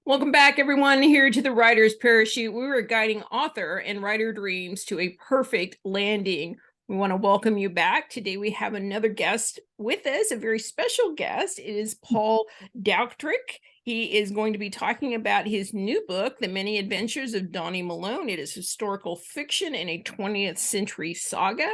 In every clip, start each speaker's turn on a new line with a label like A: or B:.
A: Welcome back, everyone, here to the Writer's Parachute. We were guiding author and writer dreams to a perfect landing. We want to welcome you back. Today we have another guest with us, a very special guest. It is Paul Dauktrich. He is going to be talking about his new book, The Many Adventures of Donnie Malone. It is historical fiction in a 20th century saga.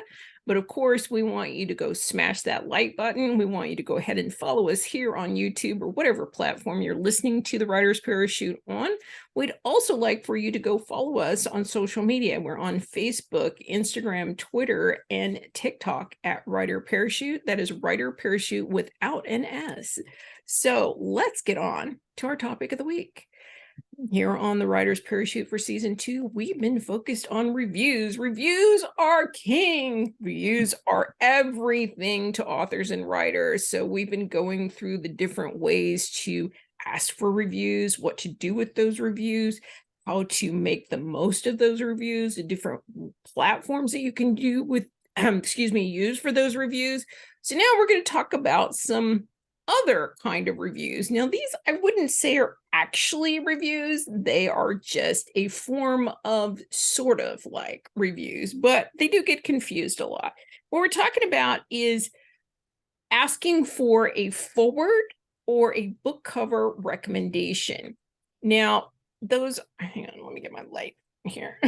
A: But of course, we want you to go smash that like button. We want you to go ahead and follow us here on YouTube or whatever platform you're listening to the Writer's Parachute on. We'd also like for you to go follow us on social media. We're on Facebook, Instagram, Twitter, and TikTok at Writer Parachute. That is Writer Parachute without an S. So let's get on to our topic of the week. Here on the Writer's Parachute for season 2, we've been focused on reviews. Reviews are king. Reviews are everything to authors and writers. So we've been going through the different ways to ask for reviews, what to do with those reviews, how to make the most of those reviews, the different platforms that you can do with, use for those reviews. So now we're going to talk about some other kind of reviews. Now, these I wouldn't say are actually reviews. They are just a form of sort of like reviews, but they do get confused a lot. What we're talking about is asking for a foreword or a book cover recommendation. Now, those, hang on, let me get my light here.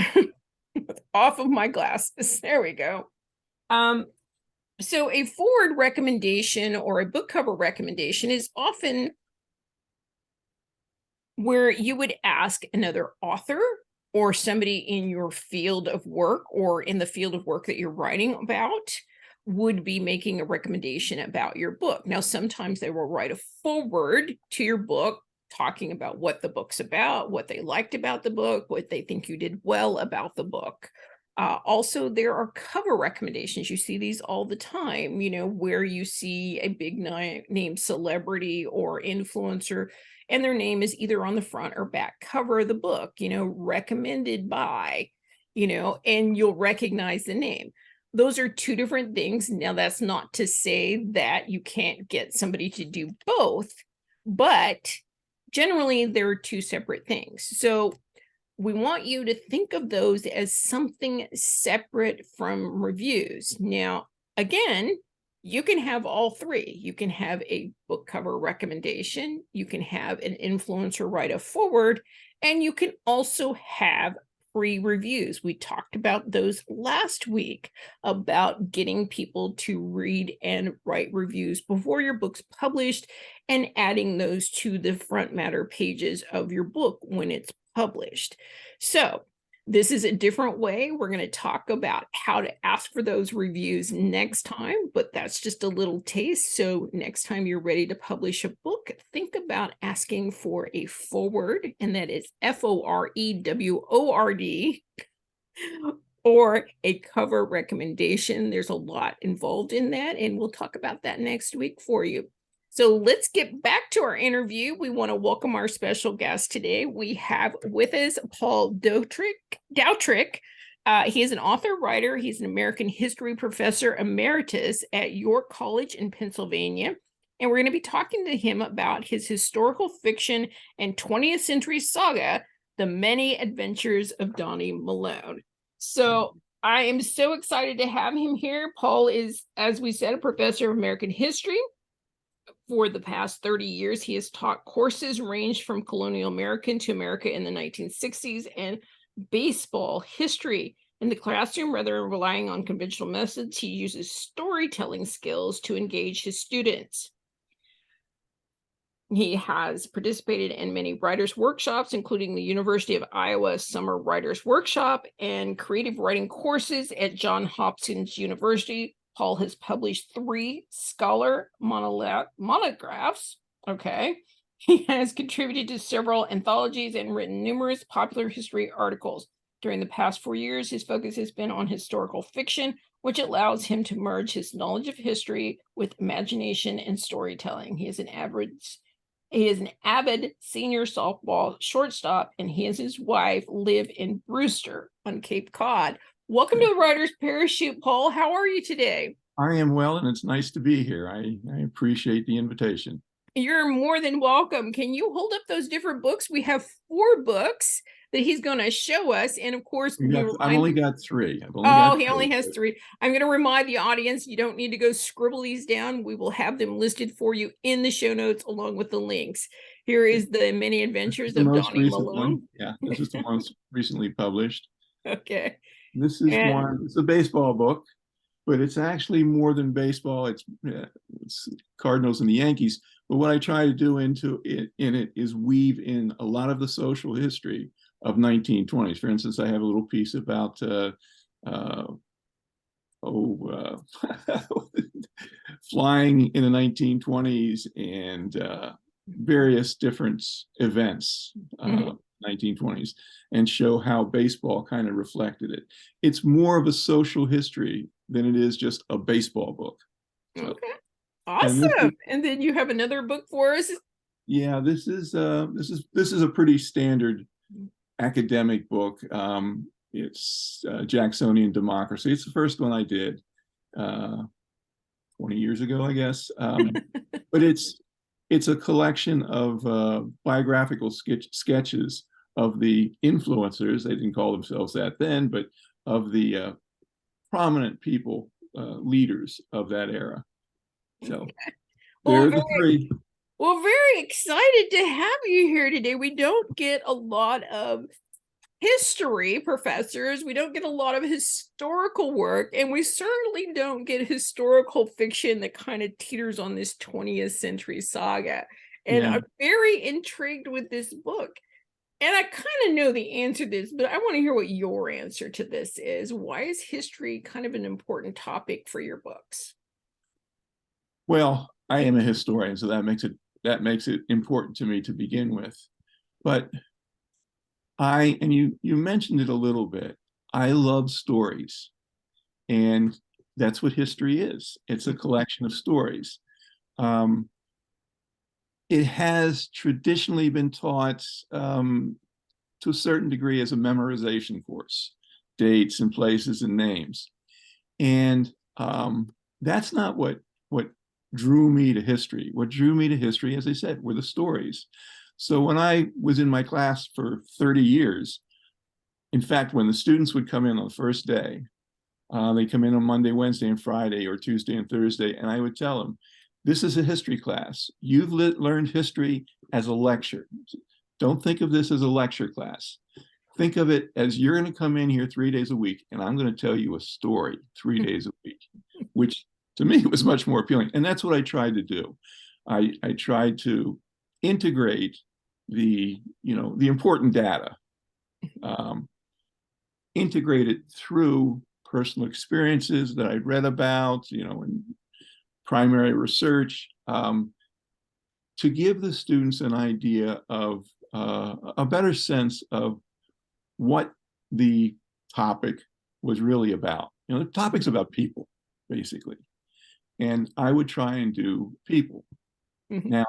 A: Off of my glasses. There we go. So a foreword recommendation or a book cover recommendation is often where you would ask another author or somebody in your field of work or in the field of work that you're writing about would be making a recommendation about your book. Now, sometimes they will write a foreword to your book talking about what the book's about, what they liked about the book, what they think you did well about the book. Also, there are cover recommendations. You see these all the time, where you see a big name celebrity or influencer, and their name is either on the front or back cover of the book, recommended by, and you'll recognize the name. Those are two different things. Now, that's not to say that you can't get somebody to do both, but generally, there are two separate things. So we want you to think of those as something separate from reviews. Now, again, you can have all three. You can have a book cover recommendation, you can have an influencer write a foreword, and you can also have free reviews. We talked about those last week, about getting people to read and write reviews before your book's published and adding those to the front matter pages of your book when it's published. So this is a different way. We're going to talk about how to ask for those reviews next time, but that's just a little taste. So next time you're ready to publish a book, think about asking for a foreword, and that is FOREWORD, or a cover recommendation. There's a lot involved in that, and we'll talk about that next week for you. So let's get back to our interview. We want to welcome our special guest today. We have with us Paul Dauktrich. He is an author, writer. He's an American history professor emeritus at York College in Pennsylvania. And we're going to be talking to him about his historical fiction and 20th century saga, The Many Adventures of Donnie Malone. So I am so excited to have him here. Paul is, as we said, a professor of American history. For the past 30 years, he has taught courses ranged from colonial American to America in the 1960s and baseball history. In the classroom, rather than relying on conventional methods, he uses storytelling skills to engage his students. He has participated in many writers' workshops, including the University of Iowa Summer Writers' Workshop and creative writing courses at Johns Hopkins University. Paul has published 3 scholar monographs. Okay. He has contributed to several anthologies and written numerous popular history articles. During the past 4 years, his focus has been on historical fiction, which allows him to merge his knowledge of history with imagination and storytelling. He is an avid senior softball shortstop, and he and his wife live in Brewster on Cape Cod. Welcome to the Writer's Parachute, Paul. How are you today?
B: I am well, and it's nice to be here. I appreciate the invitation.
A: You're more than welcome. Can you hold up those different books? We have 4 books that he's going to show us. And of course,
B: I've only got 3.
A: He only has 3. I'm going to remind the audience, you don't need to go scribble these down. We will have them listed for you in the show notes along with the links. Here is The Many Adventures
B: The
A: of
B: most
A: Donnie
B: recent
A: Malone.
B: one. Yeah, this is the most recently published.
A: Okay.
B: This is one, it's a baseball book, but it's actually more than baseball. It's Cardinals and the Yankees. But what I try to do in it is weave in a lot of the social history of 1920s. For instance, I have a little piece about flying in the 1920s and various different events, 1920s, and show how baseball kind of reflected it. It's more of a social history than it is just a baseball book.
A: So, okay, awesome. And then you have another book for us.
B: Yeah, this is a pretty standard academic book. It's Jacksonian Democracy. It's the first one I did 20 years ago, I guess. But it's a collection of biographical sketches of the influencers. They didn't call themselves that then, but of the prominent people, leaders of that era. So
A: well, the 3. Well, very excited to have you here today. We don't get a lot of history professors. We don't get a lot of historical work, and we certainly don't get historical fiction that kind of teeters on this 20th century saga. And I'm very intrigued with this book. And I kind of know the answer to this, but I want to hear what your answer to this is. Why is history kind of an important topic for your books?
B: Well, I am a historian, so that makes it important to me to begin with. But you mentioned it a little bit, I love stories. And that's what history is. It's a collection of stories. It has traditionally been taught to a certain degree as a memorization course, dates and places and names. And that's not what drew me to history. What drew me to history, as I said, were the stories. So when I was in my class for 30 years, in fact, when the students would come in on the first day, they come in on Monday, Wednesday, and Friday, or Tuesday and Thursday, and I would tell them, this is a history class. You've learned history as a lecture. Don't think of this as a lecture class. Think of it as you're going to come in here 3 days a week, and I'm going to tell you a story 3 days a week, which to me was much more appealing. And that's what I tried to do. I tried to integrate the important data, integrate it through personal experiences that I'd read about, in primary research, to give the students an idea of a better sense of what the topic was really about. The topic's about people, basically. And I would try and do people. Now,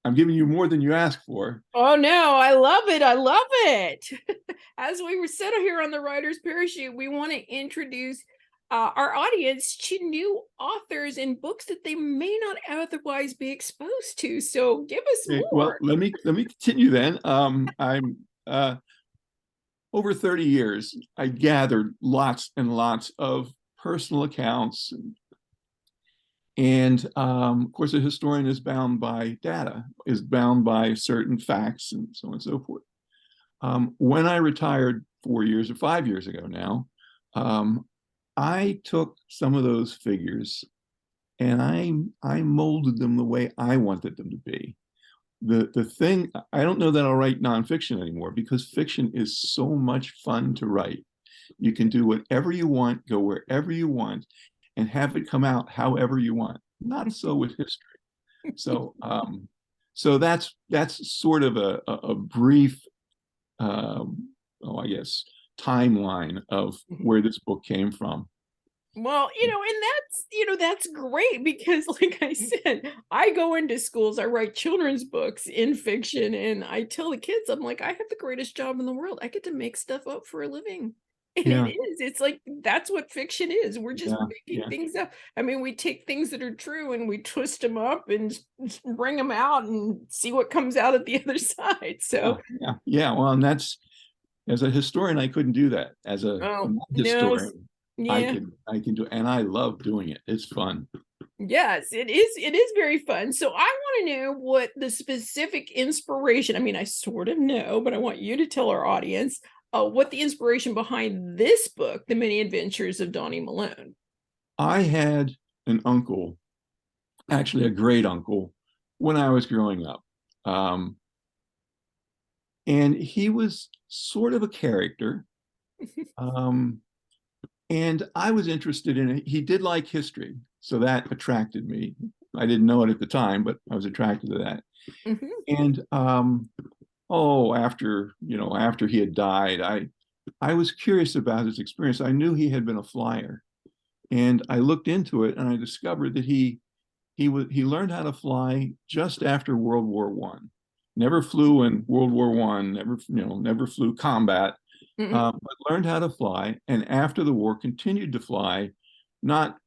B: I'm giving you more than you asked for.
A: Oh, no, I love it. I love it. As we were set here on the Writer's Parachute, we want to introduce our audience to new authors and books that they may not otherwise be exposed to. So give us more.
B: Well, let me continue then. I'm over 30 years, I gathered lots and lots of personal accounts. And of course, a historian is bound by data, is bound by certain facts and so on and so forth. When I retired 4 years or 5 years ago now, I took some of those figures and I molded them the way I wanted them to be. The thing, I don't know that I'll write nonfiction anymore because fiction is so much fun to write. You can do whatever you want, go wherever you want, and have it come out however you want. Not so with history. So so that's sort of a brief I guess timeline of where this book came from.
A: Well, and that's great because, like I said, I go into schools, I write children's books in fiction, and I tell the kids, I'm like, I have the greatest job in the world. I get to make stuff up for a living. And
B: Yeah.
A: it is. It's like that's what fiction is. We're just
B: Yeah.
A: making
B: Yeah.
A: things up. I mean, we take things that are true and we twist them up and bring them out and see what comes out at the other side.
B: Yeah.
A: So,
B: Yeah. Yeah. Well, and that's, as a historian, I couldn't do that. As a
A: oh, no.
B: non-historian,
A: Yeah.
B: I can do, and I love doing it. It's fun.
A: Yes, it is. It is very fun. So I want to know what the specific inspiration. I mean, I sort of know, but I want you to tell our audience what the inspiration behind this book, The Many Adventures of Donnie Malone.
B: I had an uncle, actually a great uncle, when I was growing up. And he was sort of a character. And I was interested in it. He did like history, so that attracted me. I didn't know it at the time, but I was attracted to that.
A: Mhm.
B: And after he had died, I was curious about his experience. I knew he had been a flyer, and I looked into it, and I discovered that he learned how to fly just after World War One. Never flew in World War One. Never flew combat.
A: Mhm.
B: But learned how to fly, and after the war continued to fly, not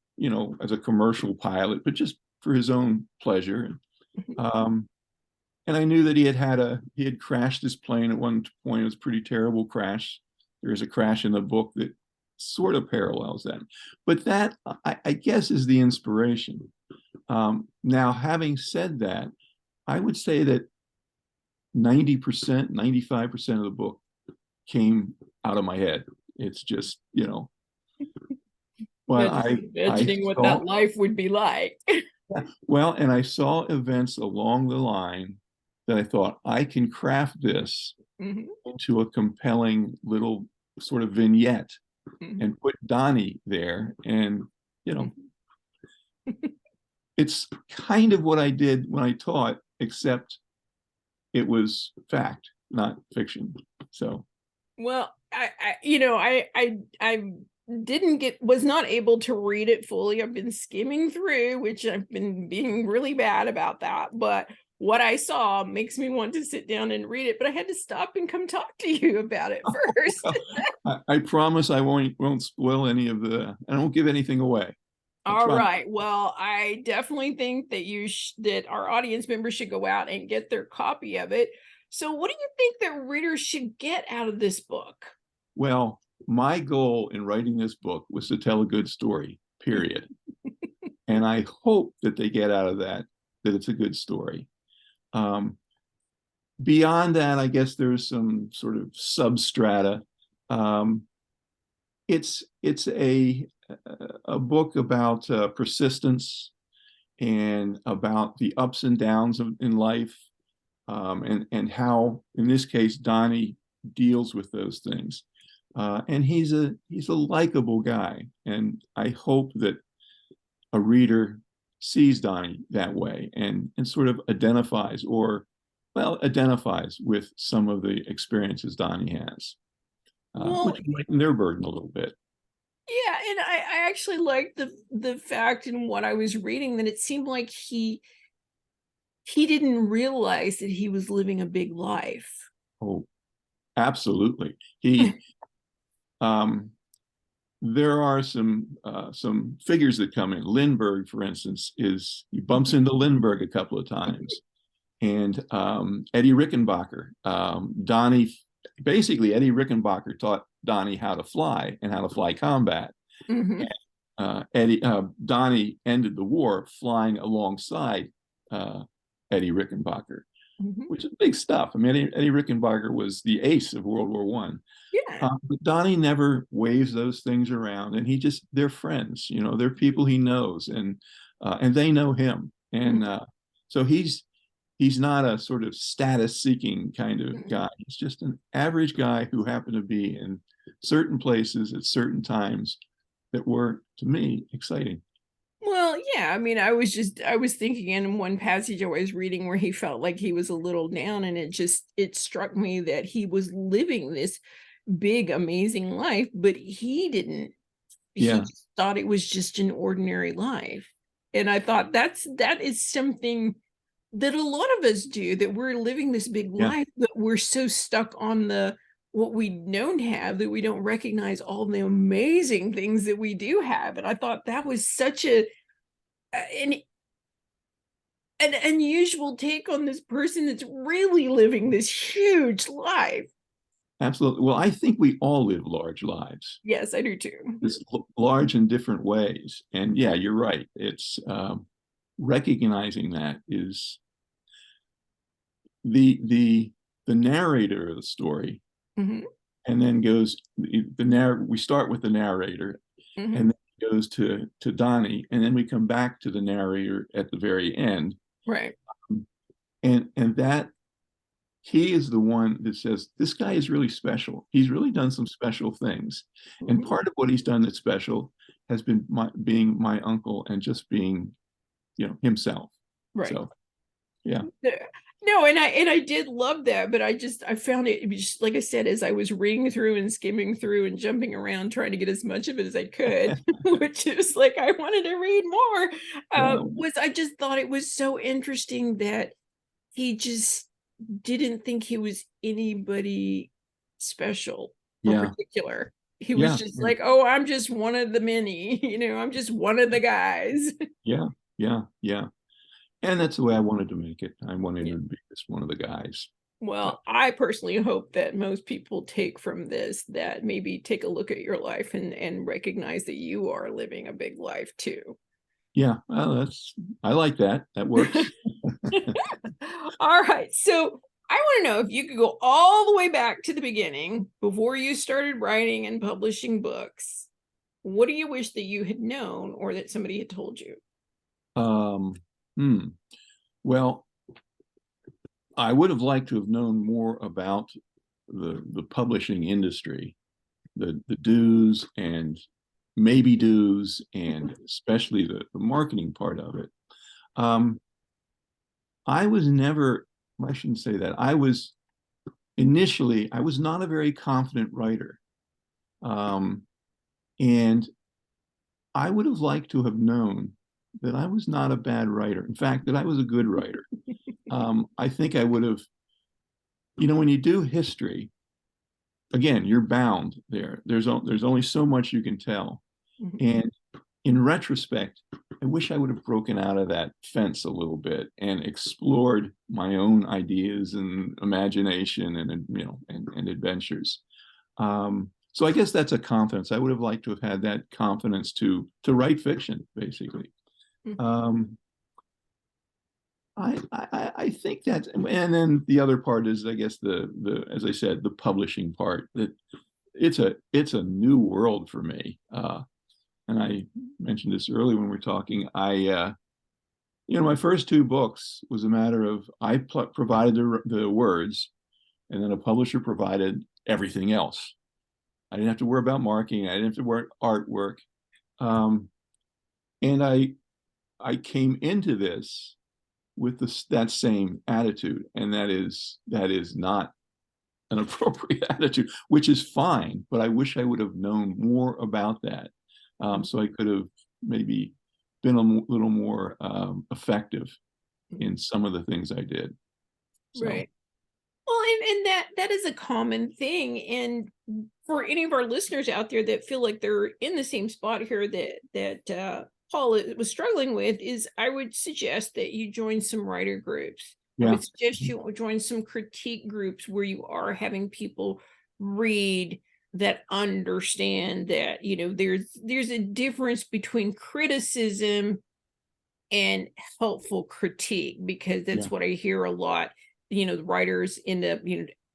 B: as a commercial pilot, but just for his own pleasure.
A: Mhm.
B: Um, and I knew that he had crashed his plane at one point. It was a pretty terrible crash. There is a crash in the book that sort of parallels that, but that I guess is the inspiration. Now, having said that, I would say that 90%, 95% of the book came out of my head. It's just, but
A: That's
B: I
A: imagining what
B: saw,
A: that life would be like.
B: well, and I saw events along the line that I thought I can craft this
A: Mhm.
B: into a compelling little sort of vignette
A: Mhm.
B: and put Donnie there. And, it's kind of what I did when I taught, except it was fact, not fiction. So,
A: Well, I was not able to read it fully. I've been skimming through, which I've been being really bad about that. But what I saw makes me want to sit down and read it. But I had to stop and come talk to you about it first.
B: I promise I won't spoil any of I won't give anything away. I'll
A: All
B: try.
A: right. Well, I definitely think that that our audience members should go out and get their copy of it. So, what do you think that readers should get out of this book?
B: Well, my goal in writing this book was to tell a good story, period. And I hope that they get out of that it's a good story. Beyond that, I guess there's some sort of substrata. Um, it's a book about persistence and about the ups and downs in life, and how, in this case, Donnie deals with those things. And he's a likable guy, and I hope that a reader sees Donnie that way and sort of identifies with some of the experiences Donnie has,
A: Well,
B: which lighten their burden a little bit.
A: yeah, and I actually like the fact in what I was reading that it seemed like he didn't realize that he was living a big life.
B: Oh, absolutely. He um, there are some figures that come in. Lindbergh, for instance, he bumps into Lindbergh a couple of times, and Eddie Rickenbacker. Eddie Rickenbacker taught Donnie how to fly and how to fly combat.
A: Mhm.
B: Donnie ended the war flying alongside Eddie Rickenbacker,
A: Mhm.
B: which is big stuff. I mean, Eddie Rickenbacker was the ace of World War One.
A: Yeah.
B: But Donnie never waves those things around, and they're friends. They're people he knows, and they know him, and so he's not a sort of status-seeking kind of
A: Mhm.
B: guy. He's just an average guy who happened to be in certain places at certain times that were, to me, exciting.
A: Well, yeah, I mean, I was thinking in one passage I was reading where he felt like he was a little down, and it struck me that he was living this big, amazing life, but he
B: Yeah,
A: just thought it was just an ordinary life. And I thought that is something that a lot of us do, that we're living this big
B: yeah,
A: life, but we're so stuck on the what we don't have, that we don't recognize all the amazing things that we do have. And I thought that was such an unusual take on this person that's really living this huge life.
B: Absolutely. Well, I think we all live large lives.
A: Yes, I do too.
B: It's large in different ways. And yeah, you're right. It's recognizing that is the narrator of the story,
A: Mm-hmm.
B: and then goes we start with the narrator,
A: Mm-hmm.
B: and then it goes to Donnie, and then we come back to the narrator at the very end.
A: Right.
B: And that he is the one that says, this guy is really special. He's really done some special things.
A: Mm-hmm.
B: And part of what he's done that's special has been being my uncle and just being, himself.
A: Right.
B: So, yeah.
A: No, and I did love that, but I found it just, like I said, as I was reading through and skimming through and jumping around trying to get as much of it as I could, which is like I wanted to read more, was I just thought it was so interesting that he just didn't think he was anybody special or particular. He was just like, oh, I'm just one of the many, I'm just one of the guys.
B: Yeah. And that's the way I wanted to make it. I wanted to be just one of the guys.
A: Well, I personally hope that most people take from this that maybe take a look at your life and recognize that you are living a big life too.
B: Yeah, well, I like that. That works.
A: All right. So I want to know if you could go all the way back to the beginning before you started writing and publishing books. What do you wish that you had known or that somebody had told you?
B: Well, I would have liked to have known more about the publishing industry, the do's and maybe do's, and especially the marketing part of it. I was never, I shouldn't say that. I was not a very confident writer. And I would have liked to have known that I was not a bad writer. In fact, that I was a good writer. I think I would have, when you do history, again, you're bound there. There's only so much you can tell. And in retrospect, I wish I would have broken out of that fence a little bit and explored my own ideas and imagination and adventures. So I guess that's a confidence. I would have liked to have had that confidence to write fiction, basically. I think that, and then the other part is, I guess, the as I said, the publishing part. That it's a new world for me. And I mentioned this earlier when we were talking. My first two books was a matter of I provided the words, and then a publisher provided everything else. I didn't have to worry about marketing. I didn't have to worry artwork. And I came into this with that same attitude, and that is not an appropriate attitude, which is fine. But I wish I would have known more about that. So I could have maybe been a little more effective in some of the things I did. So.
A: Right. Well, and that is a common thing. And for any of our listeners out there that feel like they're in the same spot here that Paul was struggling with, is I would suggest that you join some writer groups. I would suggest you join some critique groups where you are having people read that understand that, there's a difference between criticism and helpful critique, because that's what I hear a lot. The writers end up,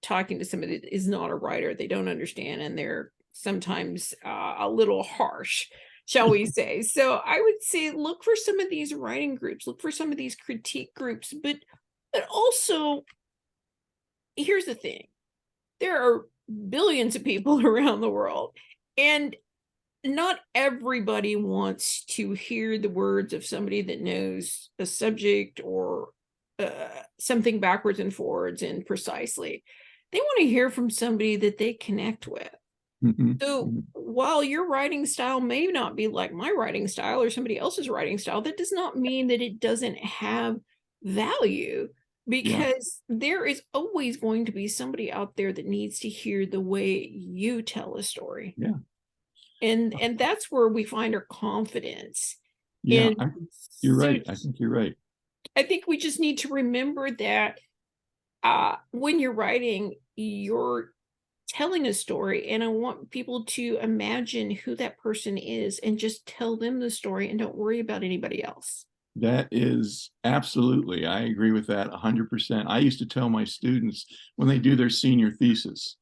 A: talking to somebody that is not a writer. They don't understand, and they're sometimes a little harsh, shall we say. So I would say look for some of these writing groups, look for some of these critique groups, but also, here's the thing. There are billions of people around the world, and not everybody wants to hear the words of somebody that knows a subject or something backwards and forwards and precisely. They want to hear from somebody that they connect with. So while your writing style may not be like my writing style or somebody else's writing style, that does not mean that it doesn't have value. because there is always going to be somebody out there that needs to hear the way you tell a story.
B: Yeah.
A: And that's where we find our confidence.
B: Yeah, you're right. I think you're right.
A: I think we just need to remember that when you're writing, you're telling a story, and I want people to imagine who that person is and just tell them the story and don't worry about anybody else.
B: That is absolutely, I agree with that 100%. I used to tell my students when they do their senior thesis,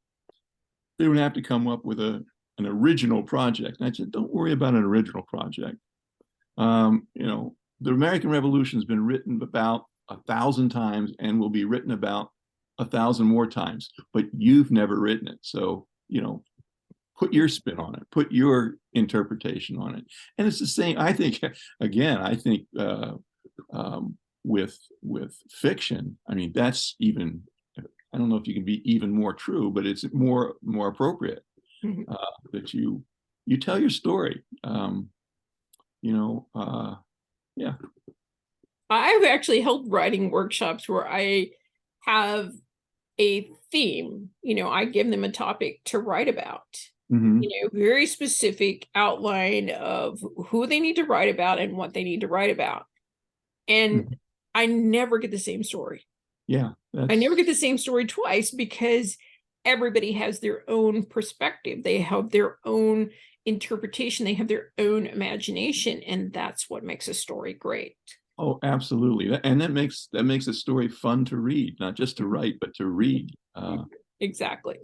B: they would have to come up with an original project. And I said, don't worry about an original project. The American Revolution has been written about 1,000 times and will be written about 1,000 more times, but you've never written it. So, put your spin on it, put your interpretation on it. And it's the same, I think, again, with fiction, I mean, that's even, I don't know if you can be even more true, but it's more appropriate that you tell your story. Yeah.
A: I've actually held writing workshops where I have a theme, I give them a topic to write about, very specific outline of who they need to write about and what they need to write about. And I never get the same story.
B: Yeah.
A: I never get the same story twice because everybody has their own perspective. They have their own interpretation. They have their own imagination. And that's what makes a story great.
B: Oh, absolutely. And that makes a story fun to read, not just to write, but to read.
A: Exactly.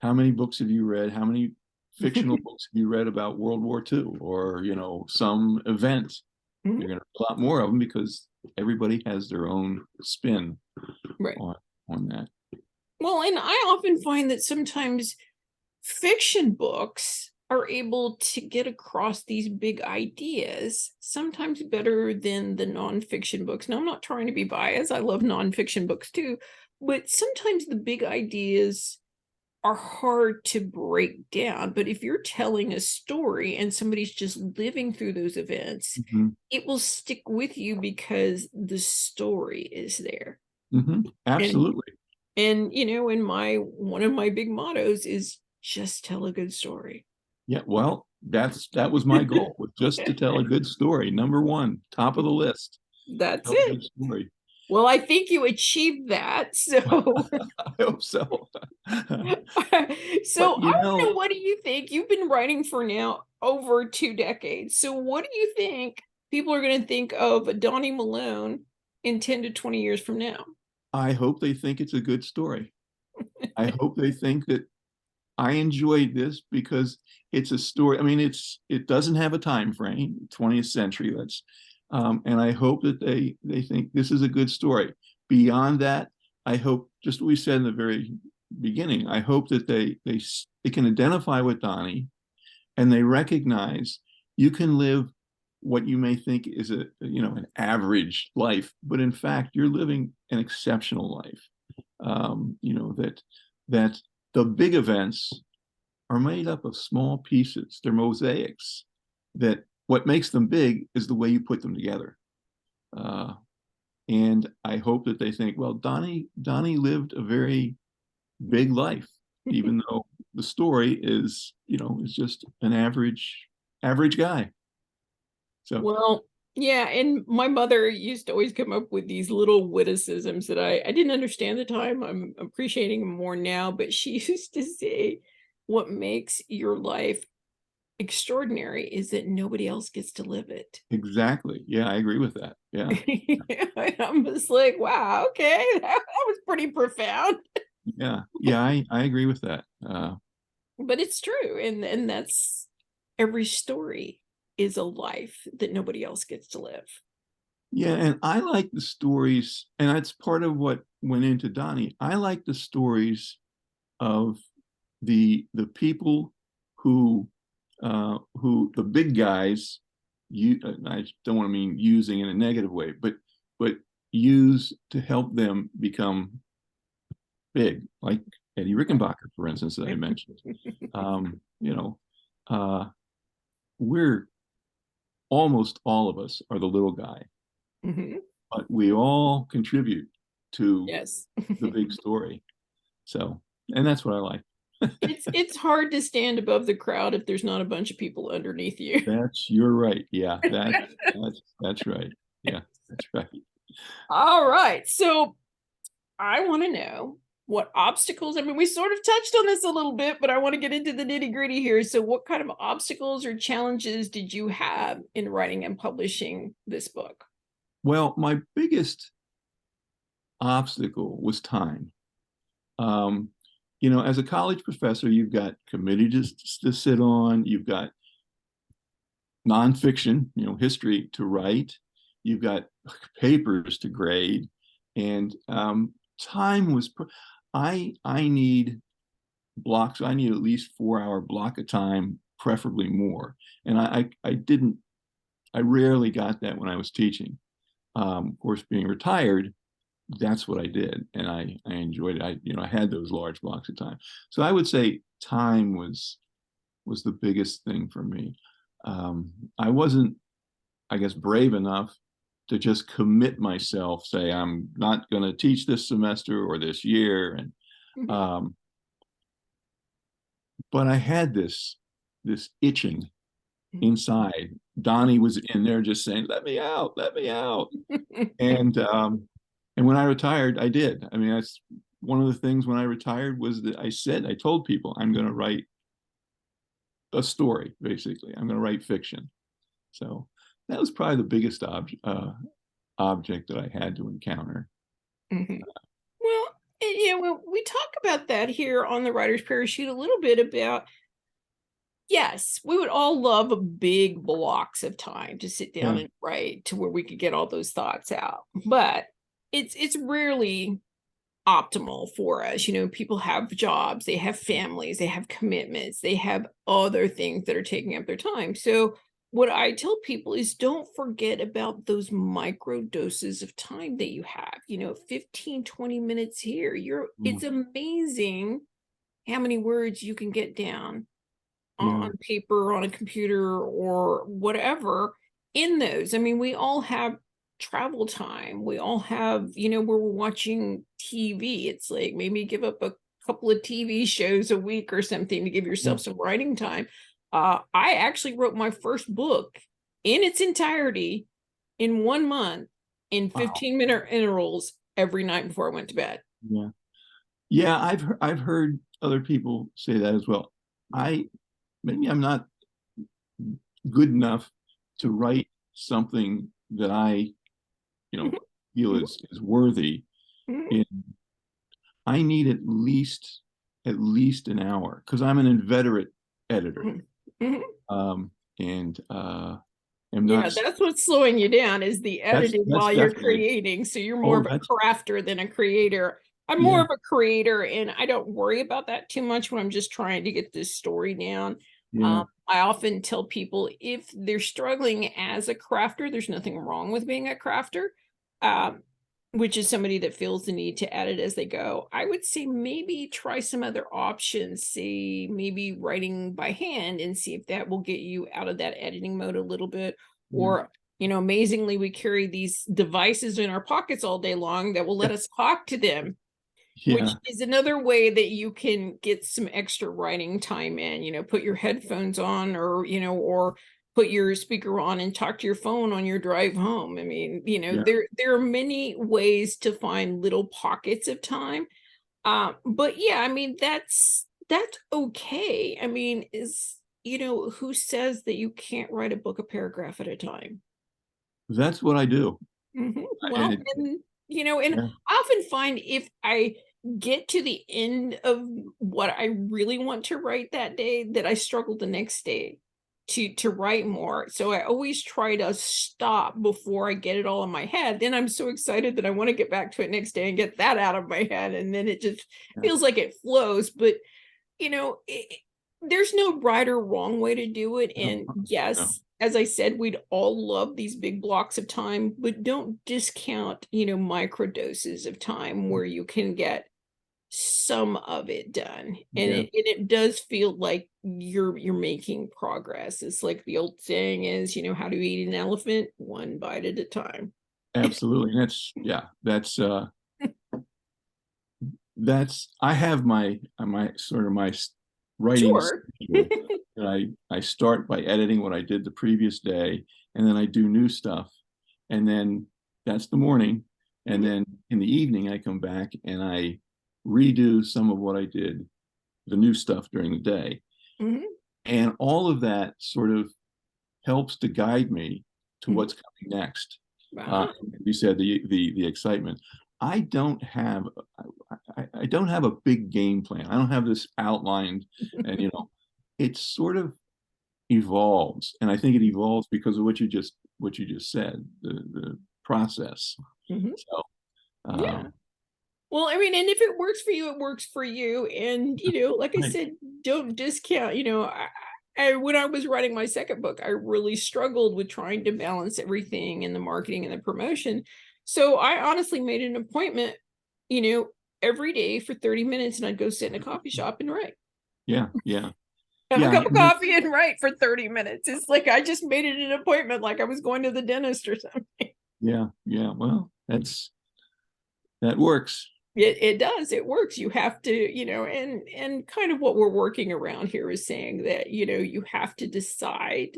B: How many books have you read? How many fictional books have you read about World War II or, some event? You're going to read a lot more of them because everybody has their own spin on that.
A: Well, and I often find that sometimes fiction books are able to get across these big ideas, sometimes better than the nonfiction books. Now, I'm not trying to be biased. I love nonfiction books too, but sometimes the big ideas are hard to break down. But if you're telling a story and somebody's just living through those events, it will stick with you because the story is there.
B: Absolutely.
A: And one of my big mottos is just tell a good story.
B: Yeah, well, that was my goal, was just to tell a good story. Number one, top of the list.
A: That's
B: tell
A: it.
B: A good story.
A: Well, I think you achieved that. So
B: I hope so.
A: So I don't know, what do you think? You've been writing for now over 2 decades. So what do you think people are going to think of Donnie Malone in 10 to 20 years from now?
B: I hope they think it's a good story. I hope they think that I enjoyed this because it's a story. I mean, it doesn't have a time frame, 20th century. And I hope that they think this is a good story. Beyond that, I hope, just what we said in the very beginning, I hope that they can identify with Donnie, and they recognize you can live what you may think is an average life, but in fact you're living an exceptional life. That the big events are made up of small pieces. They're mosaics. That what makes them big is the way you put them together. And I hope that they think, well, Donnie lived a very big life, even though the story is just an average guy. So,
A: well, yeah, and my mother used to always come up with these little witticisms that I didn't understand at the time. I'm appreciating them more now, but she used to say, what makes your life extraordinary is that nobody else gets to live it.
B: Exactly. Yeah, I agree with that. Yeah.
A: I'm just like, wow, okay, that was pretty profound.
B: Yeah. I agree with that.
A: But it's true, and that's, every story is a life that nobody else gets to live.
B: Yeah, and I like the stories, and that's part of what went into Donnie. I like the stories of the people who the big guys, I don't want to mean using in a negative way, but use to help them become big, like Eddie Rickenbacker, for instance, that I mentioned. We're, almost all of us are the little guy. but we all contribute to
A: Yes.
B: the big story. So, and that's what I like.
A: It's hard to stand above the crowd if there's not a bunch of people underneath you.
B: You're right. Yeah, that's right. Yeah, that's right.
A: All right. So I want to know what obstacles, I mean, we sort of touched on this a little bit, but I want to get into the nitty-gritty here. So what kind of obstacles or challenges did you have in writing and publishing this book?
B: Well, my biggest obstacle was time. Um, as a college professor, you've got committees to sit on, you've got nonfiction, history to write, you've got papers to grade, and time was. I need blocks. I need at least 4 hour block of time, preferably more. And I didn't. I rarely got that when I was teaching. Of course, being retired, that's what I did, and I enjoyed it. I had those large blocks of time. So I would say time was the biggest thing for me. I wasn't, I guess, brave enough to just commit myself, say I'm not going to teach this semester or this year, and but I had this itching inside. Donnie was in there just saying, "Let me out, let me out," and when I retired, I did. I mean, that's one of the things when I retired was that I told people I'm going to write a story. Basically, I'm going to write fiction. So that was probably the biggest object that I had to encounter.
A: Well, we talk about that here on the writer's parachute a little bit about, yes, we would all love big blocks of time to sit down
B: Yeah.
A: and write to where we could get all those thoughts out. But it's rarely optimal for us. People have jobs, they have families, they have commitments, they have other things that are taking up their time. So what I tell people is don't forget about those micro doses of time that you have, 15, 20 minutes here. It's amazing how many words you can get down
B: Yeah.
A: on paper, on a computer, or whatever in those. I mean, we all have travel time. We all have, where we're watching TV. It's like maybe give up a couple of TV shows a week or something to give yourself some writing time. I actually wrote my first book in its entirety in 1 month in
B: Wow.
A: 15-minute intervals every night before I went to bed.
B: Yeah. Yeah. I've heard other people say that as well. Maybe I'm not good enough to write something that I, feel is worthy. In, I need at least an hour because I'm an inveterate editor. And am
A: Yeah,
B: not.
A: that's what's slowing you down is the editing
B: That's
A: while you're
B: definitely.
A: creating. So you're more
B: Oh,
A: of a
B: that's
A: crafter than a creator. I'm more
B: yeah,
A: of a creator, and I don't worry about that too much when I'm just trying to get this story down.
B: yeah,
A: I often tell people if they're struggling as a crafter, there's nothing wrong with being a crafter, um, which is somebody that feels the need to edit as they go. I would say maybe try some other options, say maybe writing by hand and see if that will get you out of that editing mode a little bit.
B: yeah,
A: Or, amazingly, we carry these devices in our pockets all day long that will let us talk to them, which
B: yeah,
A: is another way that you can get some extra writing time in. Put your headphones on, or put your speaker on and talk to your phone on your drive home. I mean,
B: yeah.
A: there are many ways to find little pockets of time. But yeah, I mean, that's okay. I mean, who says that you can't write a book a paragraph at a time?
B: That's what I do.
A: Well,
B: And
A: and
B: yeah,
A: I often find if I get to the end of what I really want to write that day, that I struggle the next day to write more. So I always try to stop before I get it all in my head. Then I'm so excited that I want to get back to it next day and get that out of my head, and then it just
B: yeah.
A: feels like it flows. But there's no right or wrong way to do it.
B: No,
A: And
B: no.
A: yes, as I said, we'd all love these big blocks of time, but don't discount, micro doses of time where you can get some of it done. And
B: Yeah.
A: it does feel like you're making progress. It's like the old saying is, how to eat an elephant? One bite at a time.
B: absolutely. And that's I have my sort of writing
A: Sure.
B: schedule that I start by editing what I did the previous day, and then I do new stuff, and then that's the morning, and
A: Mhm,
B: then in the evening I come back and I redo some of what I did, the new stuff during the day,
A: mhm,
B: and all of that sort of helps to guide me to
A: mhm.
B: what's coming next. Uh,
A: Wow.
B: you said the excitement. I don't have I don't have a big game plan. I don't have this outlined, and it sort of evolves, and I think it evolves because of what you just said, the process.
A: Mhm.
B: So
A: Yeah. Well, I mean, and if it works for you, it works for you. And, like I
B: right,
A: said, don't discount, when I was writing my second book, I really struggled with trying to balance everything in the marketing and the promotion. So I honestly made an appointment, you know, every day for 30 minutes, and I'd go sit in a coffee shop and write.
B: yeah, yeah,
A: Have a
B: yeah,
A: cup of coffee and write for 30 minutes. It's like I just made it an appointment, like I was going to the dentist or something.
B: yeah, yeah. Well, that works.
A: It does, it works. You have to, and kind of what we're working around here is saying that, you have to decide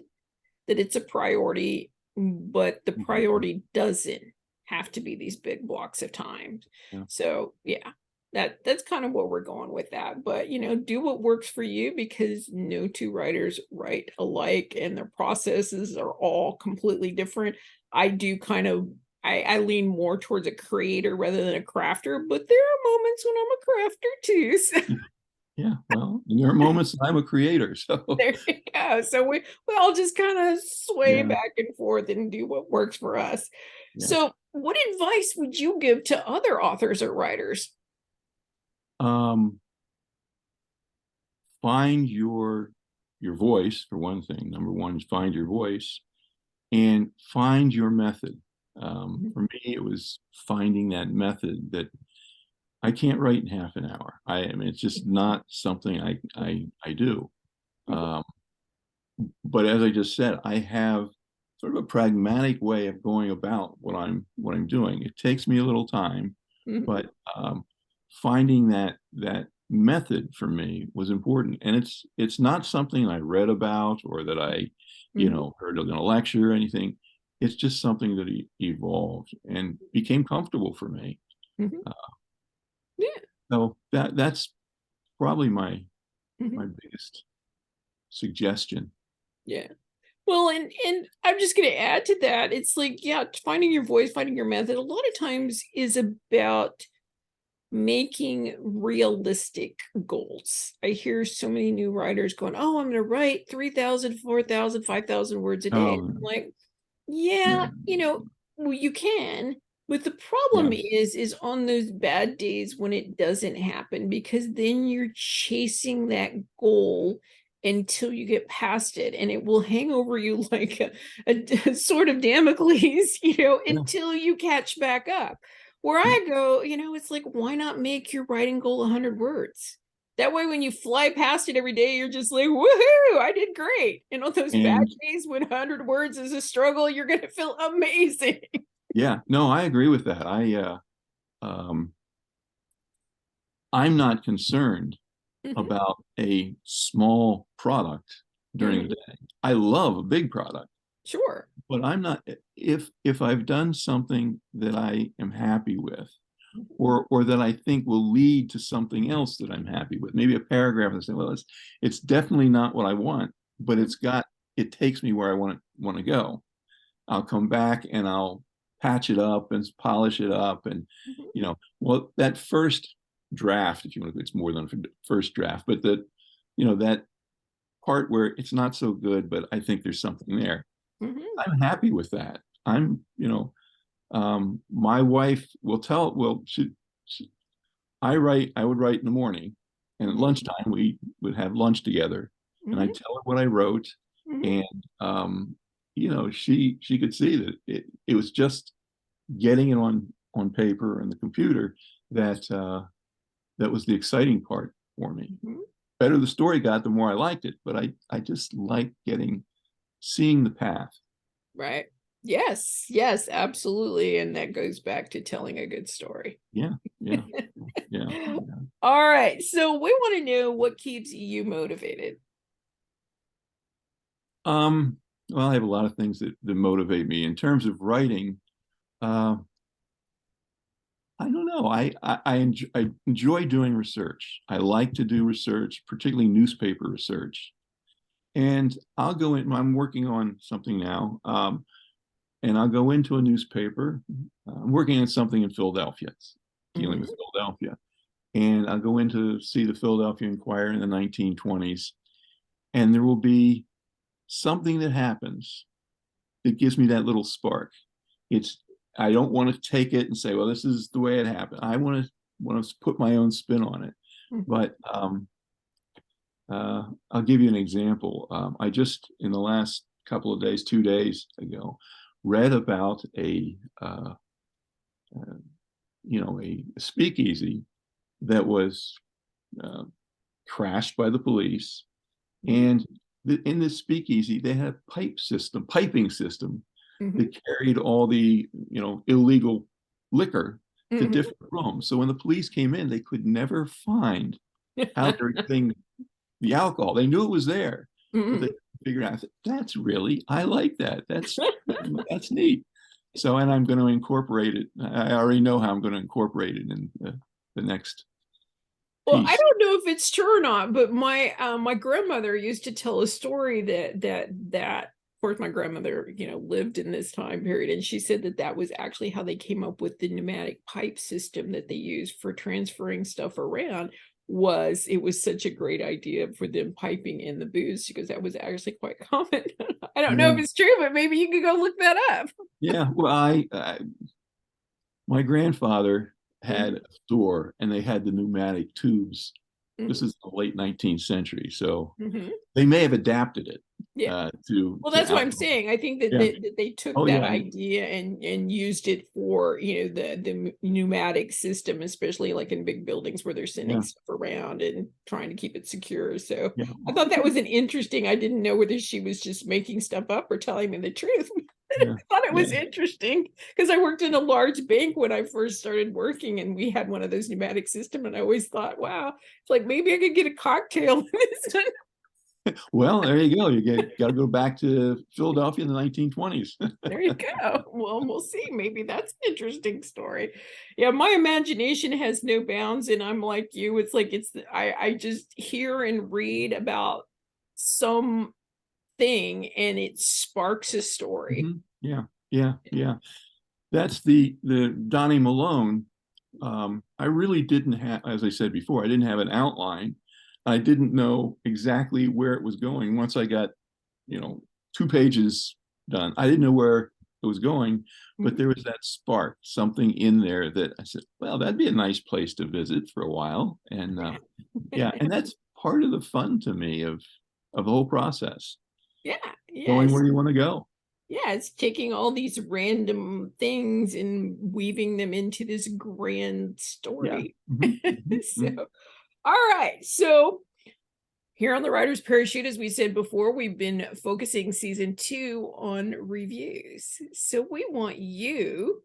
A: that it's a priority, but the
B: Mhm.
A: priority doesn't have to be these big blocks of time.
B: Yeah,
A: So yeah, that's kind of what we're going with that. But do what works for you, because no two writers write alike and their processes are all completely different. I do kind of I lean more towards a creator rather than a crafter, but there are moments when I'm a crafter too. So
B: yeah. Well, and there are moments that I'm a creator, so
A: there you go. So we all just kind of sway
B: yeah,
A: back and forth and do what works for us.
B: yeah.
A: So what advice would you give to other authors or writers?
B: Um, find your voice for one thing. Number one is find your voice and find your method.
A: Mhm,
B: For me, it was finding that method that I can't write in half an hour. I mean, it's just not something I do.
A: mhm,
B: Um, but as I just said, I have sort of a pragmatic way of going about what I'm doing. It takes me a little time,
A: mhm,
B: but finding that method for me was important. And it's not something I read about or that I,
A: mhm,
B: heard in a lecture or anything. It's just something that evolved and became comfortable for me.
A: mhm.
B: Uh,
A: Yeah.
B: so that's probably my
A: Mhm.
B: biggest suggestion.
A: Yeah. Well, and I'm just going to add to that. It's like, yeah, finding your voice, finding your method, a lot of times is about making realistic goals. I hear so many new writers going, "Oh, I'm going to write 3,000, 4,000, 5,000 words a day."
B: Oh
A: I'm like, yeah,
B: no,
A: well, you can, but the
B: yeah,
A: problem is on those bad days when it doesn't happen, because then you're chasing that goal until you get past it, and it will hang over you like a sword of Damocles,
B: yeah,
A: until you catch back up. Where
B: yeah.
A: I go, it's like, why not make your writing goal 100 words? That way, when you fly past it every day, you're just like, woohoo, I did great. And on those bad
B: And
A: days when 100 words is a struggle, you're going to feel amazing.
B: yeah, no, I agree with that. Um, I'm not concerned
A: Mhm,
B: about a small product during the
A: mhm,
B: day. I love a big product,
A: sure.
B: but I'm not if I've done something that I am happy with or that I think will lead to something else that I'm happy with. Maybe a paragraph and say, well, it's definitely not what I want, but
A: Mhm,
B: it takes me where I want to go. I'll come back and I'll patch it up and polish it up. And,
A: mhm,
B: well, that first draft, if you want to, it's more than a first draft, but that part where it's not so good, but I think there's something there.
A: mhm,
B: I'm happy with that. My wife will I would write in the morning and at
A: mhm,
B: lunchtime we would have lunch together and
A: mhm,
B: I'd tell her what I wrote
A: mhm.
B: and, she could see that it was just getting it on paper and the computer that was the exciting part for me.
A: Mhm.
B: Better the story got, the more I liked it, but I just like seeing the path.
A: Right. Yes, yes, absolutely. And that goes back to telling a good story.
B: Yeah, yeah, yeah, yeah.
A: All right. So we want to know what keeps you motivated.
B: Well, I have a lot of things that motivate me in terms of writing. Uh, I don't know. I enjoy doing research. I like to do research, particularly newspaper research. And I'll go in. I'm working on something now, and I'll go into a newspaper. I'm working on something in Philadelphia, dealing with
A: Mhm.
B: Philadelphia, and I'll go in to see the Philadelphia Inquirer in the 1920s, and there will be something that happens that gives me that little spark. It's I don't want to take it and say, well, this is the way it happened. I want to put my own spin on it.
A: Mhm.
B: But I'll give you an example. I just in the last couple of days, 2 days ago, read about uh, a speakeasy that was uh, crashed by the police, and in this speakeasy they had a piping system
A: Mhm.
B: that carried all the illegal liquor to
A: Mhm.
B: different rooms. So when the police came in, they could never find how they're getting the alcohol. They knew it was there, but they
A: Mhm.
B: figured out I like that. That's neat. So, and I'm going to incorporate it. I already know how I'm going to incorporate it in the next
A: Well, I
B: piece.
A: don't know if it's true or not, but my grandmother used to tell a story that of course my grandmother, lived in this time period, and she said that that was actually how they came up with the pneumatic pipe system that they used for transferring stuff around. Was it was such a great idea for them piping in the booze because that was actually quite common. I don't know
B: Yeah,
A: if it's true, but maybe you could go look that up.
B: yeah. Well, my grandfather had
A: Mhm.
B: a store, and they had the pneumatic tubes. This
A: Mhm.
B: is the late 19th century, so
A: Mhm.
B: they may have adapted it
A: Yeah.
B: to
A: Well, that's what I'm
B: alcohol.
A: saying. I think that
B: Yeah.
A: they took
B: Oh
A: that
B: yeah.
A: idea and used it for, the pneumatic system, especially like in big buildings where they're sending
B: Yeah.
A: stuff around and trying to keep it secure. So
B: Yeah.
A: I thought that was an interesting. I didn't know whether she was just making stuff up or telling me the truth. I
B: Yeah.
A: thought it
B: Yeah.
A: was interesting because I worked in a large bank when I first started working, and we had one of those pneumatic system, and I always thought, wow, it's like maybe I could get a cocktail in this.
B: Well, there you go. Got to go back to Philadelphia in the 1920s.
A: There you go. Well, we'll see. Maybe that's an interesting story. Yeah, my imagination has no bounds, and I'm like you. It's like I just hear and read about some thing and it sparks a story.
B: Mhm. Yeah. Yeah. Yeah. That's the Donnie Malone. I really didn't have, as I said before, I didn't have an outline. I didn't know exactly where it was going. Once I got, you know, 2 pages done, I didn't know where it was going, but
A: Mhm.
B: there was that spark, something in there that I said, well, that'd be a nice place to visit for a while. And yeah, and that's part of the fun to me of the whole process,
A: Yeah,
B: going
A: yes.
B: where you want to go.
A: Yeah, it's taking all these random things and weaving them into this grand
B: Yeah.
A: story.
B: Mhm, mhm,
A: So,
B: mhm.
A: all right. So, here on the Writer's Parachute, as we said before, we've been focusing season 2 on reviews. So we want you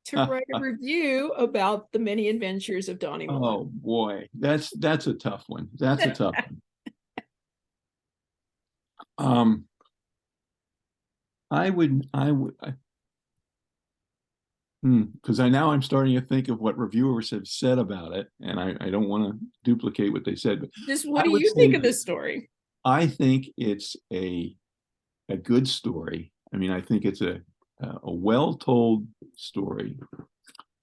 A: to write a review about the many adventures of Donnie Malone.
B: Oh boy, that's a tough one. That's a tough one. Um, because I'm starting to think of what reviewers have said about it, and I don't want to duplicate what they said, but
A: Just what
B: I
A: do
B: would
A: you think
B: say
A: of this story?
B: I think it's a good story. I mean, I think it's a well told story.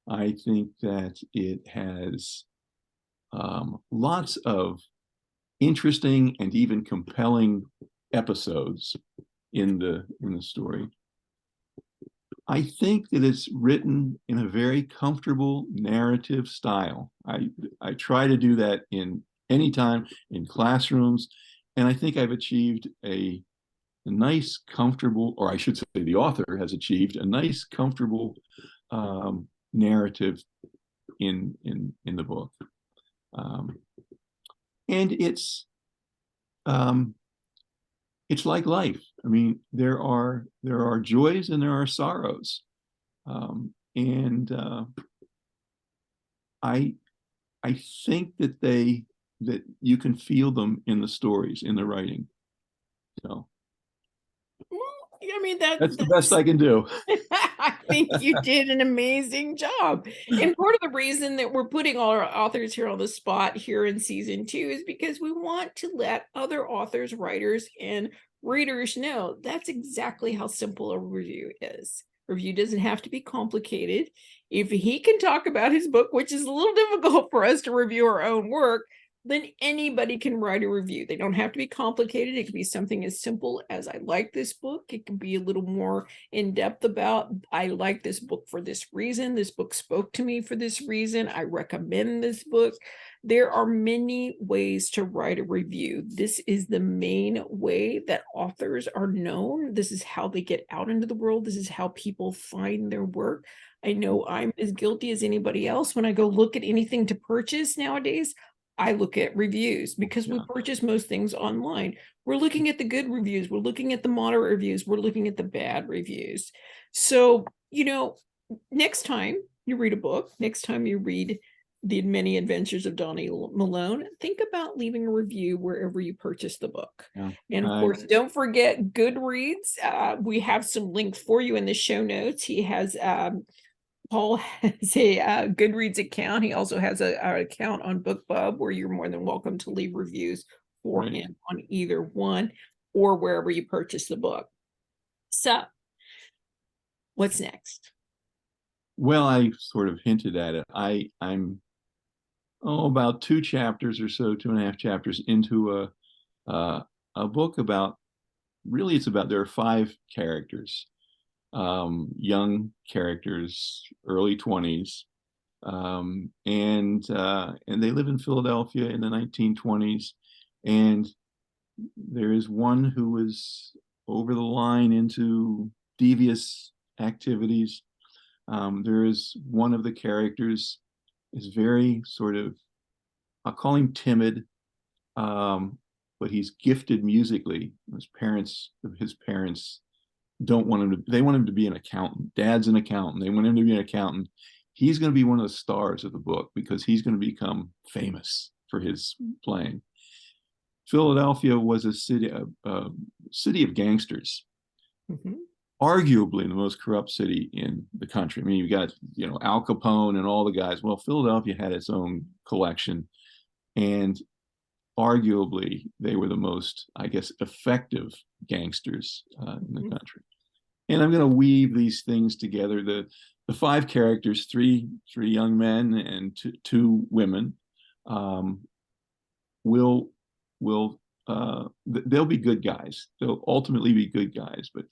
B: I think that it has lots of interesting and even compelling episodes in the story. I think that it's written in a very comfortable narrative style. I try to do that in any time in classrooms, and I think I've achieved a nice, comfortable, or I should say, the author has achieved a nice, comfortable narrative in the book, um, and um, it's like life. I mean, there are joys and there are sorrows, and I I think that you can feel them in the stories, in the writing. So
A: I mean,
B: that's the best I can do.
A: I think you did an amazing job. And part of the reason that we're putting all our authors here on the spot here in season 2 is because we want to let other authors, writers, and readers know that's exactly how simple a review is. Review doesn't have to be complicated. If he can talk about his book, which is a little difficult for us to review our own work, then anybody can write a review. They don't have to be complicated. It can be something as simple as I like this book. It can be a little more in depth about I like this book for this reason. This book spoke to me for this reason. I recommend this book. There are many ways to write a review. This is the main way that authors are known. This is how they get out into the world. This is how people find their work. I know I'm as guilty as anybody else. When I go look at anything to purchase nowadays, I look at reviews because we purchase most things online. We're looking at the good reviews. We're looking at the moderate reviews. We're looking at the bad reviews. So, next time you read a book, next time you read The Many Adventures of Donnie Malone, think about leaving a review wherever you purchase the book.
B: Yeah.
A: And of course, don't forget Goodreads. We have some links for you in the show notes. He has Paul has a Goodreads account. He also has an account on BookBub where you're more than welcome to leave reviews for him on either one or wherever you purchase the book. So, what's next?
B: Well, I sort of hinted at it. I'm about 2 chapters or so, 2.5 chapters into a book about, really it's about, there are 5 characters, young characters, early 20s, and they live in Philadelphia in the 1920s, and there is one who is over the line into devious activities. There is one of the characters is very sort of, I'll call him timid, but he's gifted musically. His parents don't want him to, they want him to be an accountant. Dad's an accountant. They want him to be an accountant. He's going to be one of the stars of the book because he's going to become famous for his playing. Philadelphia was a city of gangsters. Mm-hmm. Arguably the most corrupt city in the country. I mean, you got, Al Capone and all the guys. Well, Philadelphia had its own collection, and arguably they were the most, I guess, effective gangsters in the country. And I'm going to weave these things together. The 5 characters, three young men and two women, will they'll be good guys. They'll ultimately be good guys, but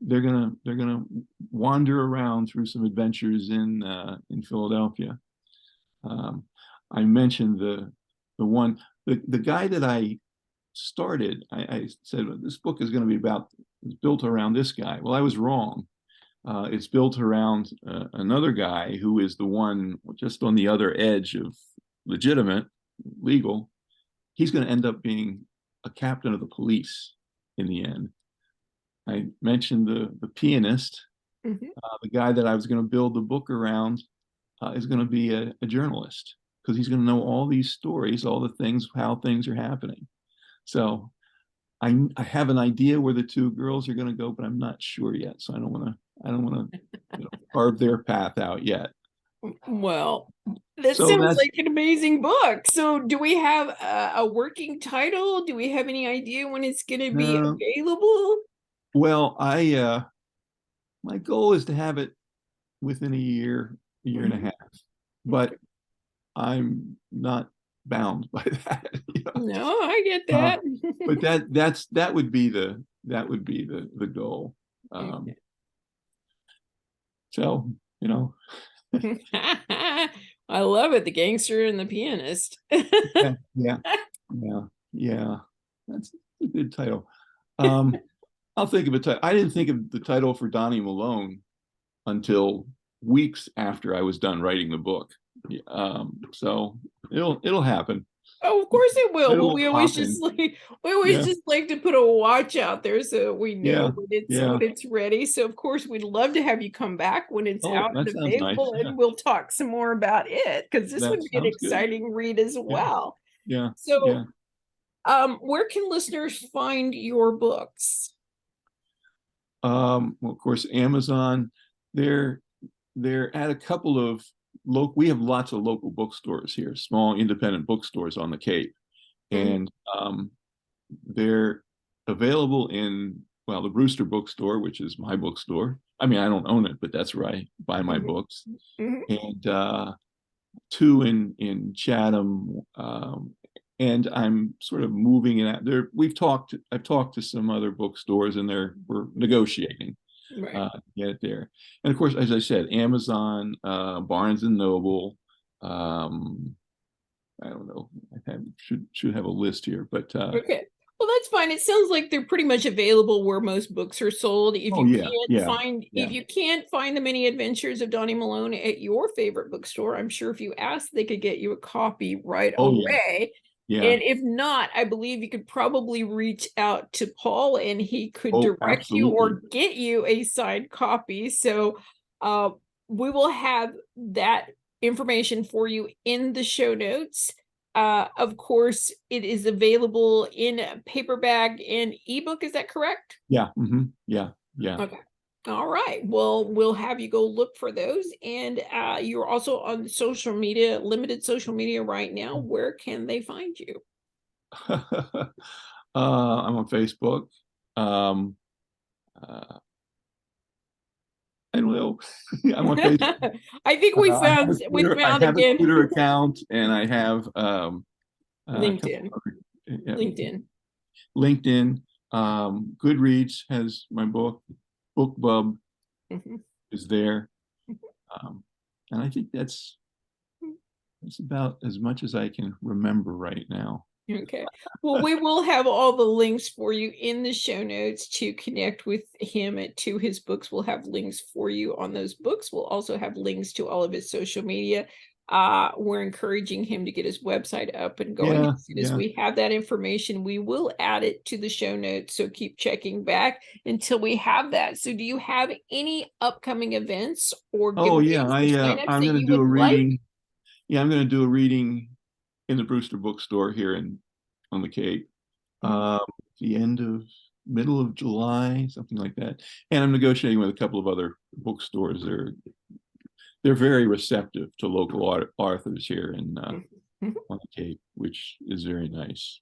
B: they're gonna wander around through some adventures in Philadelphia. I mentioned the guy that I started. I said this book is going to be built around this guy. Well, I was wrong. It's built around another guy who is the one just on the other edge of legal. He's going to end up being a captain of the police in the end. I mentioned the pianist. Mm-hmm. The guy that I was going to build the book around is going to be a journalist because he's going to know all these stories, all the things, how things are happening. So I have an idea where the 2 girls are going to go, but I'm not sure yet. So I don't want to carve their path out yet.
A: Well, that sounds like an amazing book. So do we have a working title? Do we have any idea when it's going to be available?
B: Well, my goal is to have it within a year and a half, but I'm not bound by that.
A: No, I get that.
B: But that would be the goal. Okay. So,
A: I love it. The gangster and the pianist.
B: yeah. That's a good title. I'll think of a title. I didn't think of the title for Donnie Malone until weeks after I was done writing the book. So it'll happen.
A: Oh, of course it will. But
B: It'll
A: we always
B: pop
A: just
B: in.
A: like we always
B: Yeah,
A: just like to put a watch out there so we know
B: yeah, yeah.
A: when it's ready. So of course we'd love to have you come back when it's
B: Oh,
A: out
B: that
A: and
B: sounds nice.
A: available,
B: Yeah,
A: and we'll talk some more about it because this
B: that
A: would be an
B: sounds good.
A: exciting read as
B: Yeah,
A: well.
B: yeah,
A: So
B: yeah.
A: where can listeners find your books?
B: Well, of course, Amazon. They're they're at a couple of local. We have lots of local bookstores here, small independent bookstores on the Cape,
A: Mhm,
B: and they're available in, well, the Brewster Bookstore, which is my bookstore. I mean, I don't own it, but that's where I buy my
A: mhm,
B: books.
A: mhm.
B: And two in Chatham, and I'm sort of moving it out there. I've talked to some other bookstores, and we're negotiating
A: Right.
B: to get it there. And of course, as I said, Amazon, Barnes and Noble. Um, I don't know. Should have a list here, but
A: Okay. Well, that's fine. It sounds like they're pretty much available where most books are sold.
B: oh yeah, yeah,
A: If
B: yeah.
A: you can't find the many adventures of Donnie Malone at your favorite bookstore, I'm sure if you asked, they could get you a copy right
B: Oh yeah,
A: away.
B: yeah.
A: And if not, I believe you could probably reach out to Paul and he could
B: Oh,
A: direct you
B: absolutely.
A: or get you a signed copy. So uh, we will have that information for you in the show notes. Of course, it is available in paperback and ebook. Is that correct?
B: Yeah. Yeah. Yeah.
A: Okay. All right. Well, we'll have you go look for those. And you're also on social media, limited social media right now. Where can they find you?
B: I'm on Facebook. Um, uh, I don't know. I'm on Facebook.
A: I think we
B: I
A: found
B: have a
A: again
B: Twitter account, and I have a couple
A: LinkedIn.
B: other,
A: LinkedIn.
B: LinkedIn. Goodreads has my book. BookBub
A: Mhm.
B: is there, um, and I think that's about as much as I can remember right now.
A: Okay. Well, we will have all the links for you in the show notes to connect with him to his books. We'll have links for you on those books. We'll also have links to all of his social media. We're encouraging him to get his website up and going.
B: Yeah,
A: As soon as
B: yeah.
A: we have that information, we will add it to the show notes. So keep checking back until we have that. So do you have any upcoming events or
B: Oh yeah,
A: giveaways or signups
B: I'm
A: that
B: going to
A: you
B: do
A: would
B: a
A: like?
B: reading. Yeah, I'm going to do a reading in the Brewster Bookstore here in on the Cape.
A: Mhm.
B: The end of middle of July, something like that. And I'm negotiating with a couple of other bookstores. They're very receptive to local authors here in
A: Mhm.
B: on the Cape, which is very nice.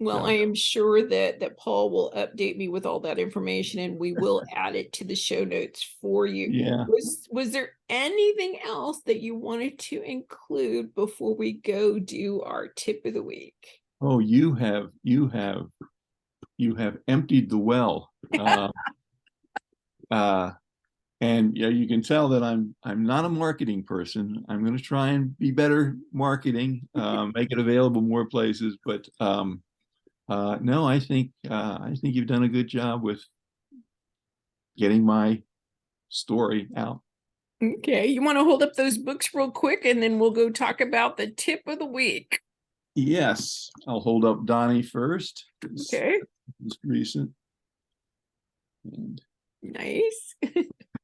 A: Well, I
B: So
A: am sure that Paul will update me with all that information and we will add it to the show notes for you.
B: yeah.
A: Was there anything else that you wanted to include before we go do our tip of the week?
B: Oh, you have emptied the well. Uh, and yeah, you can tell that I'm not a marketing person. I'm going to try and be better marketing, make it available more places. But no, I think you've done a good job with getting my story out.
A: Okay, you want to hold up those books real quick and then we'll go talk about the tip of the week.
B: Yes, I'll hold up Donnie first.
A: Okay,
B: It's recent, and
A: nice.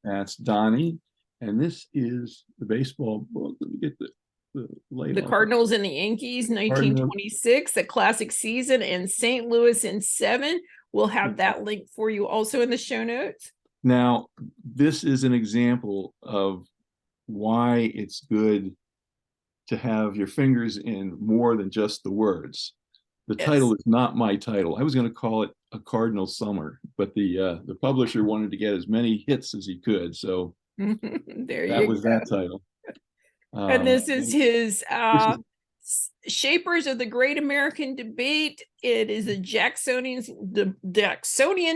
B: that's Donnie. And this is the baseball book. Let me get the light
A: The
B: off of
A: Cardinals and the Yankees,
B: Cardinals.
A: 1926, the classic season, and St. Louis in seven. We'll have that link for you also in the show notes.
B: Now, this is an example of why it's good to have your fingers in more than just the words. The title
A: Yes.
B: is not my title. I was going to call it A Cardinal Summer, but the publisher wanted to get as many hits as he could, so
A: There
B: that
A: you
B: was
A: go.
B: that title.
A: And this is
B: And
A: his
B: this is
A: Shapers of the Great American Debate. It is a Jacksonian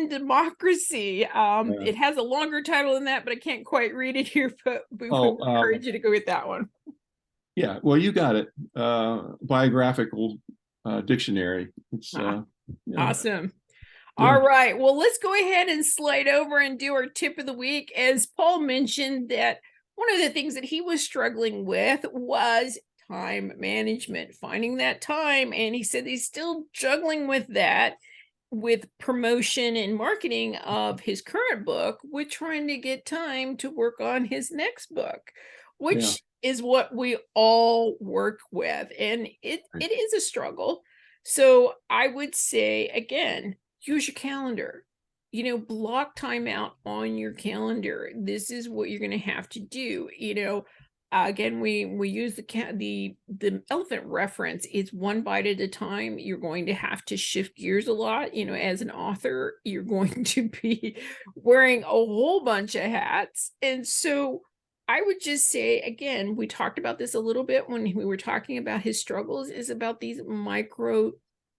A: democracy. It has a longer title than that, but I can't quite read it here, but we would
B: oh
A: encourage you to go get that one.
B: yeah, well, you got it. Biographical dictionary. It's
A: Ah,
B: yeah,
A: awesome.
B: yeah.
A: All right. Well, let's go ahead and slide over and do our tip of the week. As Paul mentioned, that one of the things that he was struggling with was time management, finding that time. And he said he's still juggling with that, with promotion and marketing of his current book, with trying to get time to work on his next book, which is what we all work with. And it is a struggle. So I would say, again, use your calendar, block time out on your calendar. This is what you're going to have to do. Again, we use the elephant reference. It's one bite at a time. You're going to have to shift gears a lot. As an author, you're going to be wearing a whole bunch of hats. And so I would just say, again, we talked about this a little bit when we were talking about his struggles, is about these micro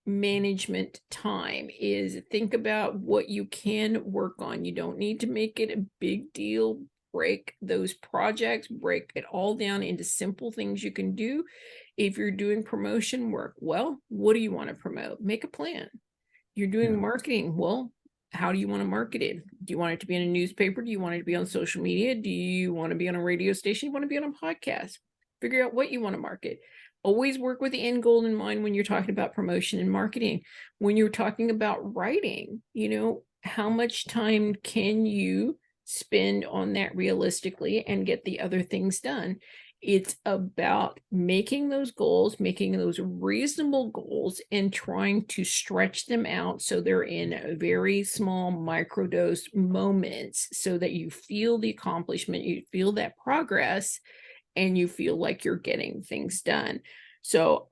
A: management time. Is think about what you can work on. You don't need to make it a big deal. Break those projects, break it all down into simple things you can do. If you're doing promotion work, well, what do you want to promote? Make a plan. You're doing marketing. Well, how do you want to market it? Do you want it to be in a newspaper? Do you want it to be on social media? Do you want to be on a radio station? Do you want to be on a podcast? Figure out what you want to market. Always work with the end goal in mind when you're talking about promotion and marketing. When you're talking about writing, how much time can you spend on that realistically and get the other things done? It's about making those goals, making those reasonable goals, and trying to stretch them out so they're in very small microdose moments, so that you feel the accomplishment, you feel that progress, and you feel like you're getting things done. So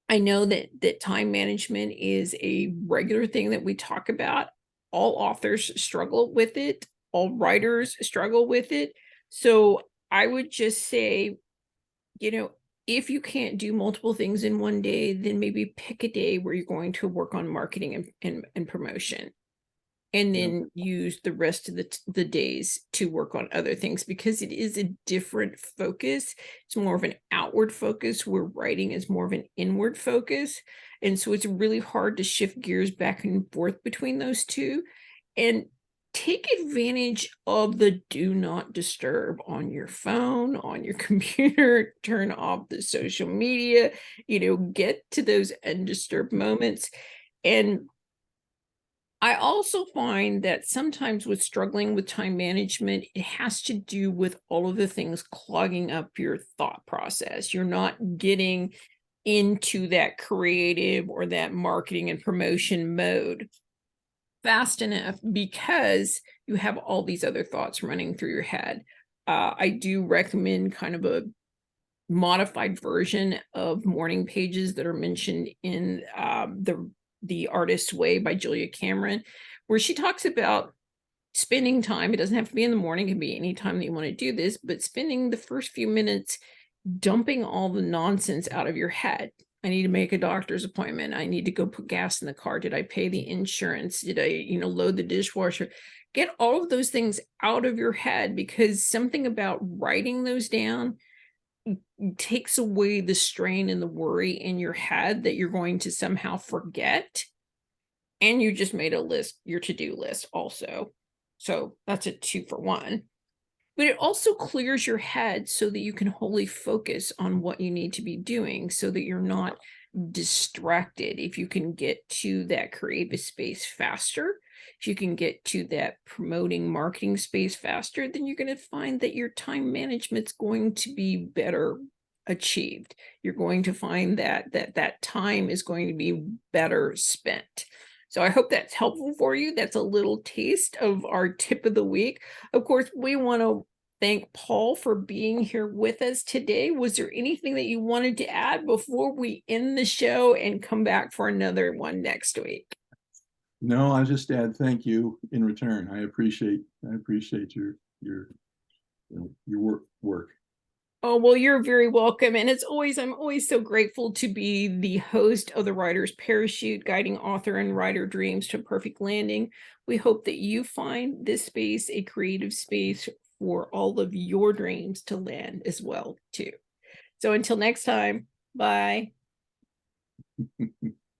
A: I know that time management is a regular thing that we talk about. All authors struggle with it. All writers struggle with it. So I would just say, if you can't do multiple things in one day, then maybe pick a day where you're going to work on marketing and promotion, and then use the rest of the days to work on other things, because it is a different focus. It's more of an outward focus, where writing is more of an inward focus. And so it's really hard to shift gears back and forth between those two. And take advantage of the do not disturb on your phone, on your computer. Turn off the social media, get to those undisturbed moments. And I also find that sometimes with struggling with time management, it has to do with all of the things clogging up your thought process. You're not getting into that creative or that marketing and promotion mode fast enough, because you have all these other thoughts running through your head. I do recommend kind of a modified version of morning pages that are mentioned in the Artist's Way by Julia Cameron, where she talks about spending time. It doesn't have to be in the morning, it can be any time that you want to do this, but spending the first few minutes dumping all the nonsense out of your head. I need to make a doctor's appointment. I need to go put gas in the car. Did I pay the insurance? Did I, load the dishwasher? Get all of those things out of your head, because something about writing those down takes away the strain and the worry in your head that you're going to somehow forget. And you just made a list, your to-do list also. So that's a 2-for-1. But it also clears your head so that you can wholly focus on what you need to be doing, so that you're not distracted. If you can get to that creative space faster, if you can get to that promoting marketing space faster, then you're going to find that your time management's going to be better achieved. You're going to find that time is going to be better spent. So I hope that's helpful for you. That's a little taste of our tip of the week. Of course, we want to thank Paul for being here with us today. Was there anything that you wanted to add before we end the show and come back for another one next week?
B: No, I'll just add thank you in return. I appreciate your work.
A: Oh, well, you're very welcome. And I'm always so grateful to be the host of the Writer's Parachute, guiding author and writer dreams to a perfect landing. We hope that you find this space a creative space for all of your dreams to land as well, too. So until next time, bye.